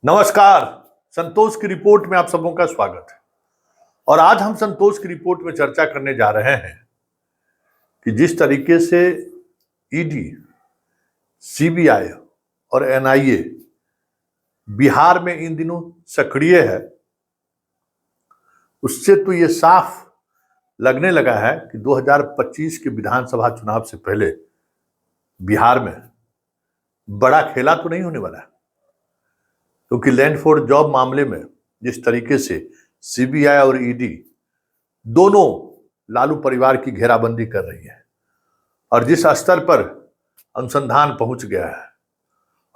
नमस्कार। संतोष की रिपोर्ट में आप सबों का स्वागत है। और आज हम संतोष की रिपोर्ट में चर्चा करने जा रहे हैं कि जिस तरीके से ईडी, सीबीआई और एनआईए बिहार में इन दिनों सक्रिय है, उससे तो ये साफ लगने लगा है कि 2025 के विधानसभा चुनाव से पहले बिहार में बड़ा खेला तो नहीं होने वाला है। क्योंकि लैंड फॉर जॉब मामले में जिस तरीके से सीबीआई और ईडी दोनों लालू परिवार की घेराबंदी कर रही है और जिस स्तर पर अनुसंधान पहुंच गया है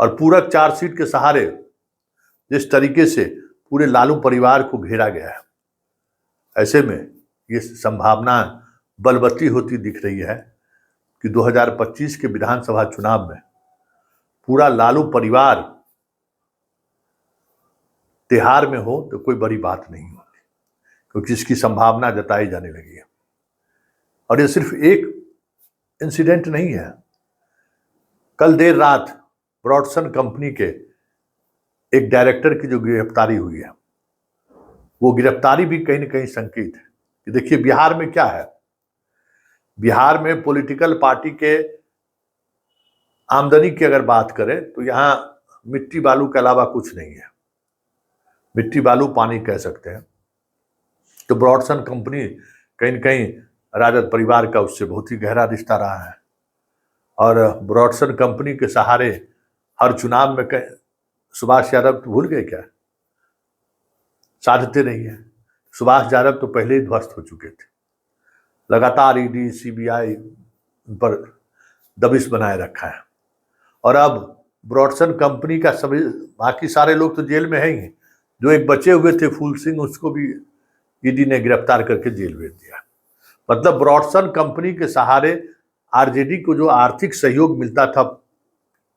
और पूरक चार्जशीट के सहारे जिस तरीके से पूरे लालू परिवार को घेरा गया है, ऐसे में ये संभावना बलवती होती दिख रही है कि 2025 के विधानसभा चुनाव में पूरा लालू परिवार तिहार में हो तो कोई बड़ी बात नहीं होती, क्योंकि इसकी संभावना जताई जाने लगी है। और ये सिर्फ एक इंसिडेंट नहीं है। कल देर रात ब्रॉडसन कंपनी के एक डायरेक्टर की जो गिरफ्तारी हुई है, वो गिरफ्तारी भी कहीं ना कहीं संकेत है कि देखिए बिहार में क्या है। बिहार में पॉलिटिकल पार्टी के आमदनी की अगर बात करें तो यहाँ मिट्टी बालू के अलावा कुछ नहीं है। मिट्टी बालू पानी कह सकते हैं। तो ब्रॉडसन कंपनी कहीं न कहीं राजद परिवार का उससे बहुत ही गहरा रिश्ता रहा है और ब्रॉडसन कंपनी के सहारे हर चुनाव में सुभाष यादव तो भूल गए क्या, साधते नहीं है। सुभाष यादव तो पहले ही ध्वस्त हो चुके थे। लगातार ईडी सीबीआई पर दबिश बनाए रखा है और अब ब्रॉडसन कंपनी का सभी बाकी सारे लोग तो जेल में है ही। जो एक बचे हुए थे फूल सिंह, उसको भी ईडी ने गिरफ्तार करके जेल भेज दिया। मतलब ब्रॉडसन कंपनी के सहारे आरजेडी को जो आर्थिक सहयोग मिलता था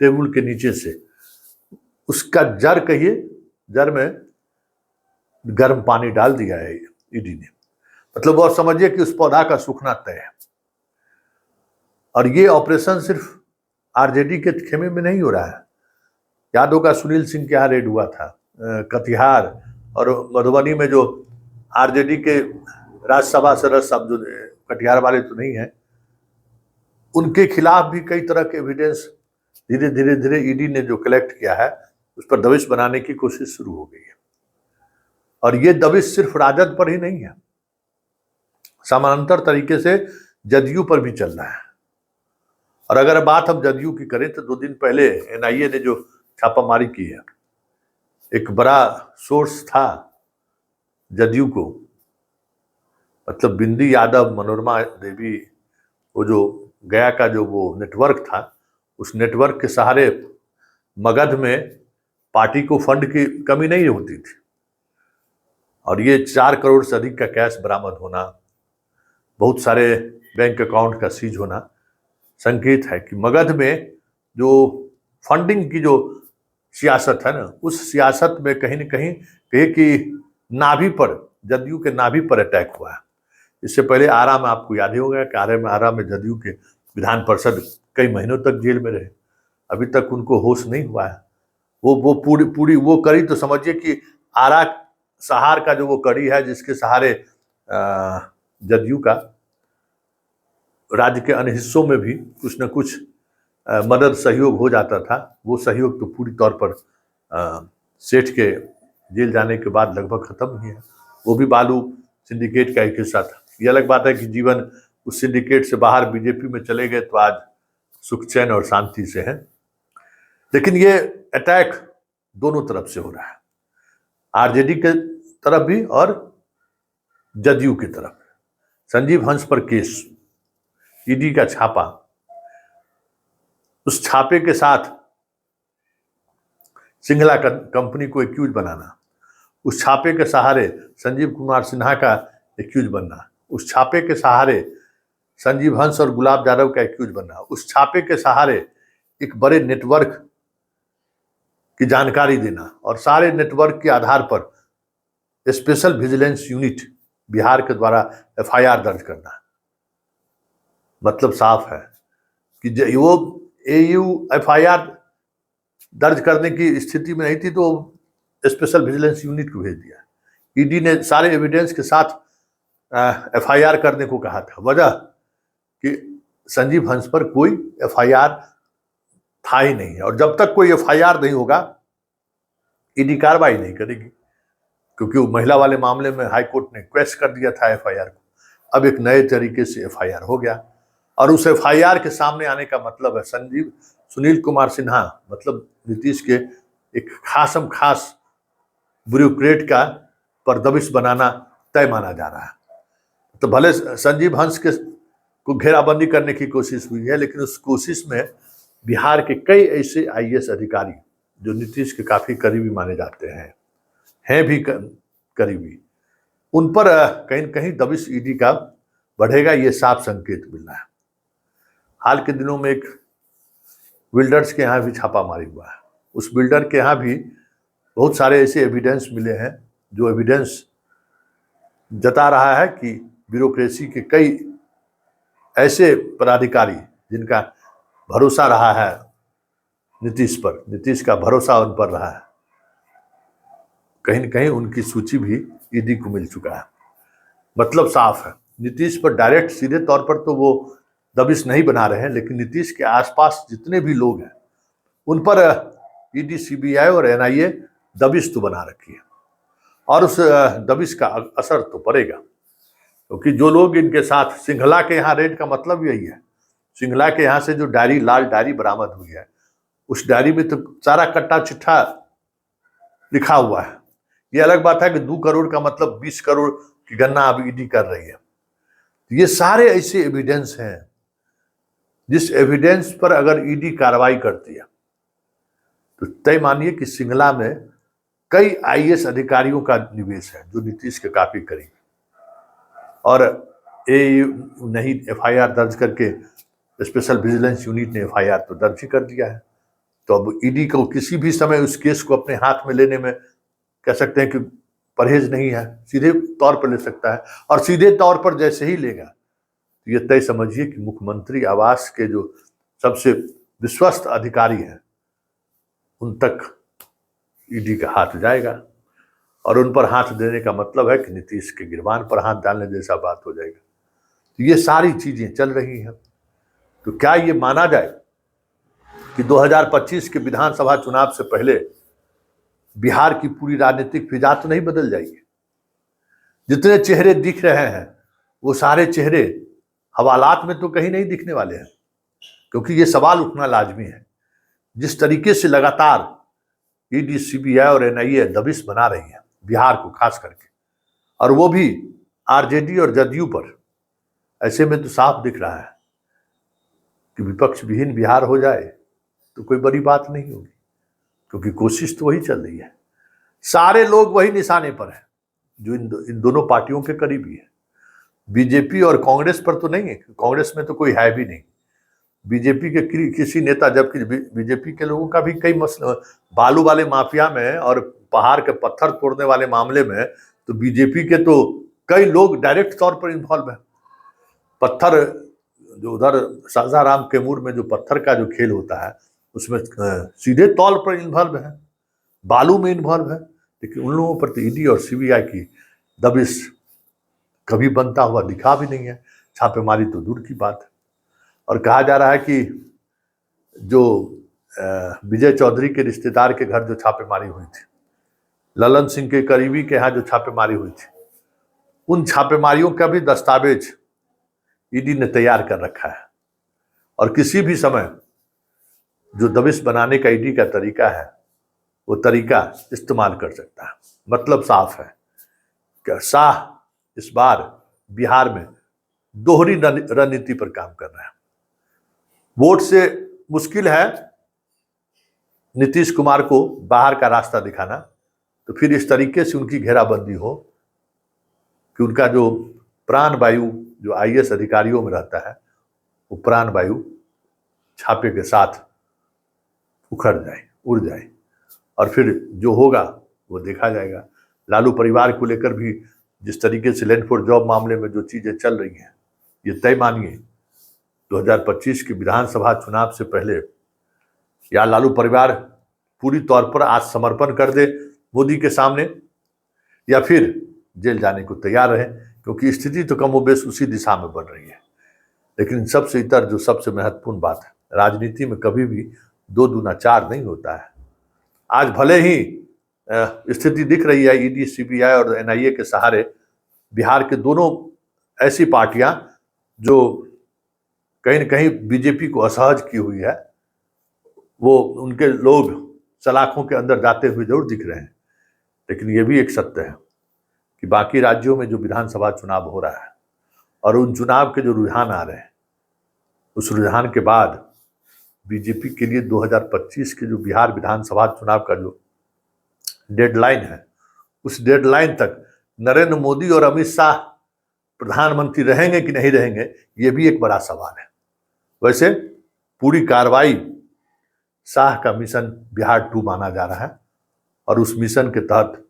टेबल के नीचे से, उसका जड़ कहिए, जड़ में गर्म पानी डाल दिया है ईडी ने। मतलब वो समझिए कि उस पौधा का सूखना तय है। और ये ऑपरेशन सिर्फ आरजेडी के खेमे में नहीं हो रहा है। याद होगा सुनील सिंह के यहाँ रेड हुआ था कटिहार और मधुबनी में, जो आरजेडी के राज्यसभा सदस्य, अब जो कटिहार वाले तो नहीं है, उनके खिलाफ भी कई तरह के एविडेंस धीरे धीरे धीरे ईडी ने जो कलेक्ट किया है, उस पर दबिश बनाने की कोशिश शुरू हो गई है। और ये दबिश सिर्फ राजद पर ही नहीं है, समानांतर तरीके से जदयू पर भी चल रहा है। और अगर बात हम जदयू की करें तो 2 दिन पहले एनआईए ने जो छापामारी की है, एक बड़ा सोर्स था जदयू को, मतलब बिंदी यादव, मनोरमा देवी, वो जो गया का जो वो नेटवर्क था, उस नेटवर्क के सहारे मगध में पार्टी को फंड की कमी नहीं होती थी। और ये 4 करोड़ से अधिक का कैश बरामद होना, बहुत सारे बैंक अकाउंट का सीज होना संकेत है कि मगध में जो फंडिंग की जो सियासत है ना, उस सियासत में कहीं न कहीं कहे कि नाभि पर, जदयू के नाभि पर अटैक हुआ है। इससे पहले आरा में आपको याद ही होगा कि आरा में जदयू के विधान पार्षद कई महीनों तक जेल में रहे। अभी तक उनको होश नहीं हुआ है। वो पूरी वो कड़ी तो समझिए कि आरा सहार का जो वो कड़ी है, जिसके सहारे जदयू का राज्य के अन्य हिस्सों में भी कुछ न कुछ मदद सहयोग हो जाता था। वो सहयोग तो पूरी तौर पर सेठ के जेल जाने के बाद लगभग खत्म ही है। वो भी बालू सिंडिकेट का एक हिस्सा था। ये अलग बात है कि जीवन उस सिंडिकेट से बाहर बीजेपी में चले गए तो आज सुख चैन और शांति से है। लेकिन ये अटैक दोनों तरफ से हो रहा है, आरजेडी के तरफ भी और जदयू की तरफ। संजीव हंस पर केस, ईडी का छापा, उस छापे के साथ सिंघला कंपनी को एक्यूज बनाना, उस छापे के सहारे संजीव कुमार सिन्हा का एक्यूज बनना, उस छापे के सहारे संजीव हंस और गुलाब यादव का एक्यूज बनना, उस छापे के सहारे एक बड़े नेटवर्क की जानकारी देना और सारे नेटवर्क के आधार पर स्पेशल विजिलेंस यूनिट बिहार के द्वारा एफआईआर दर्ज करना। मतलब साफ है कि वो एयू एफआईआर दर्ज करने की स्थिति में नहीं थी, तो स्पेशल विजिलेंस यूनिट को भेज दिया। ईडी ने सारे एविडेंस के साथ एफआईआर करने को कहा था। वजह कि संजीव हंस पर कोई एफआईआर था ही नहीं, और जब तक कोई एफआईआर नहीं होगा ईडी कार्रवाई नहीं करेगी, क्योंकि वो महिला वाले मामले में हाईकोर्ट ने क्वेश्चन कर दिया था एफआईआर को। अब एक नए तरीके से एफआईआर हो गया, और उस एफआईआर के सामने आने का मतलब है सुनील कुमार सिन्हा मतलब नीतीश के एक खासम खास ब्यूरोक्रेट का परदबिश बनाना तय माना जा रहा है। तो भले संजीव हंस के को घेराबंदी करने की कोशिश हुई है, लेकिन उस कोशिश में बिहार के कई ऐसे आईएएस अधिकारी जो नीतीश के काफी करीबी माने जाते हैं भी करीबी, उन पर कहीं न कहीं दबिश ईडी का बढ़ेगा, ये साफ संकेत मिल रहा है। हाल के दिनों में एक बिल्डर्स के यहाँ भी छापामारी हुआ है। उस बिल्डर के यहाँ भी बहुत सारे ऐसे एविडेंस मिले हैं जो एविडेंस जता रहा है कि ब्यूरोक्रेसी के कई ऐसे पदाधिकारी जिनका भरोसा रहा है नीतीश पर, नीतीश का भरोसा उन पर रहा है, कहीं न कहीं उनकी सूची भी ईडी को मिल चुका है। मतलब साफ है, नीतीश पर डायरेक्ट सीधे तौर पर तो वो दबिश नहीं बना रहे हैं, लेकिन नीतीश के आसपास जितने भी लोग हैं उन पर ईडी, सीबीआई और एनआईए दबिश तो बना रखी है, और उस दबिश का असर तो पड़ेगा, क्योंकि जो लोग इनके साथ, सिंघला के यहाँ रेड का मतलब यही है। सिंघला के यहाँ से जो डायरी, लाल डायरी बरामद हुई है, उस डायरी में तो सारा कट्टा चिट्ठा लिखा हुआ है। ये अलग बात है कि 2 करोड़ का मतलब 20 करोड़ की गणना अब ईडी कर रही है। ये सारे ऐसे एविडेंस हैं जिस एविडेंस पर अगर ईडी कार्रवाई करती है तो तय मानिए कि सिंघला में कई आईएएस अधिकारियों का निवेश है जो नीतीश के काफी करीब, और नहीं एफआईआर दर्ज करके स्पेशल विजिलेंस यूनिट ने एफआईआर तो दर्ज ही कर दिया है। तो अब ईडी को किसी भी समय उस केस को अपने हाथ में लेने में कह सकते हैं कि परहेज नहीं है, सीधे तौर पर ले सकता है, और सीधे तौर पर जैसे ही लेगा तो ये तय समझिए कि मुख्यमंत्री आवास के जो सबसे विश्वस्त अधिकारी हैं उन तक ईडी का हाथ जाएगा, और उन पर हाथ देने का मतलब है कि नीतीश के गिरबान पर हाथ डालने जैसा बात हो जाएगा। तो ये सारी चीजें चल रही हैं। तो क्या ये माना जाए कि 2025 के विधानसभा चुनाव से पहले बिहार की पूरी राजनीतिक फिजा तो नहीं बदल जाएगी? जितने चेहरे दिख रहे हैं वो सारे चेहरे हवालात में तो कहीं नहीं दिखने वाले हैं, क्योंकि ये सवाल उठना लाजमी है। जिस तरीके से लगातार ईडी, सीबीआई और एनआईए दबिश बना रही है बिहार को खास करके, और वो भी आरजेडी और जदयू पर, ऐसे में तो साफ दिख रहा है कि विपक्ष विहीन बिहार हो जाए तो कोई बड़ी बात नहीं होगी, क्योंकि कोशिश तो वही चल रही है। सारे लोग वही निशाने पर हैं जो इन दोनों पार्टियों के करीबी है। बीजेपी और कांग्रेस पर तो नहीं है, कांग्रेस में तो कोई है भी नहीं। बीजेपी के किसी नेता, जबकि बीजेपी के लोगों का भी कई मसले, बालू वाले माफिया में और पहाड़ के पत्थर तोड़ने वाले मामले में तो बीजेपी के तो कई लोग डायरेक्ट तौर पर इन्वॉल्व है। पत्थर जो उधर सासाराम कैमूर में जो पत्थर का जो खेल होता है उसमें सीधे तौर पर इन्वॉल्व है, बालू में इन्वॉल्व है, लेकिन उन लोगों पर तो ईडी और सीबीआई की दबिश कभी बनता हुआ दिखा भी नहीं है। छापेमारी तो दूर की बात है। और कहा जा रहा है कि जो विजय चौधरी के रिश्तेदार के घर जो छापेमारी हुई थी, ललन सिंह के करीबी के यहाँ जो छापेमारी हुई थी, उन छापेमारियों का भी दस्तावेज ईडी ने तैयार कर रखा है, और किसी भी समय जो दबिश बनाने का ईडी का तरीका है वो तरीका इस्तेमाल कर सकता है। मतलब साफ है कि शाह इस बार बिहार में दोहरी रणनीति पर काम कर रहा है। वोट से मुश्किल है नीतीश कुमार को बाहर का रास्ता दिखाना, तो फिर इस तरीके से उनकी घेराबंदी हो कि उनका जो प्राण वायु जो आईएएस अधिकारियों में रहता है वो प्राण वायु छापे के साथ उखड़ जाए, उड़ जाए, और फिर जो होगा वो देखा जाएगा। लालू परिवार को लेकर भी जिस तरीके से लैंड फॉर जॉब मामले में जो चीजें चल रही हैं, ये तय मानिए 2025 के विधानसभा चुनाव से पहले या लालू परिवार पूरी तौर पर आत्मसमर्पण कर दे मोदी के सामने या फिर जेल जाने को तैयार रहे, क्योंकि स्थिति तो कमोबेश उसी दिशा में बढ़ रही है। लेकिन सबसे इतर जो सबसे महत्वपूर्ण बात है, राजनीति में कभी भी 2 दूना 4 नहीं होता है। आज भले ही स्थिति दिख रही है ईडी, सीबीआई और एनआईए के सहारे बिहार के दोनों ऐसी पार्टियां जो कहीं न कहीं बीजेपी को असहज की हुई है, वो उनके लोग सलाखों के अंदर जाते हुए जरूर दिख रहे हैं। लेकिन ये भी एक सत्य है कि बाकी राज्यों में जो विधानसभा चुनाव हो रहा है और उन चुनाव के जो रुझान आ रहे हैं, उस रुझान के बाद बीजेपी के लिए 2025 के जो बिहार विधानसभा चुनाव का जो डेडलाइन है, उस डेडलाइन तक नरेंद्र मोदी और अमित शाह प्रधानमंत्री रहेंगे कि नहीं रहेंगे, ये भी एक बड़ा सवाल है। वैसे पूरी कार्रवाई शाह का मिशन बिहार 2 माना जा रहा है और उस मिशन के तहत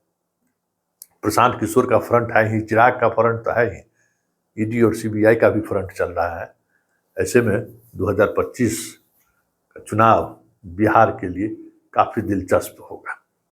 प्रशांत किशोर का फ्रंट है ही, चिराग का फ्रंट तो है ही, ईडी और सीबीआई का भी फ्रंट चल रहा है। ऐसे में 2025 का चुनाव बिहार के लिए काफी दिलचस्प होगा।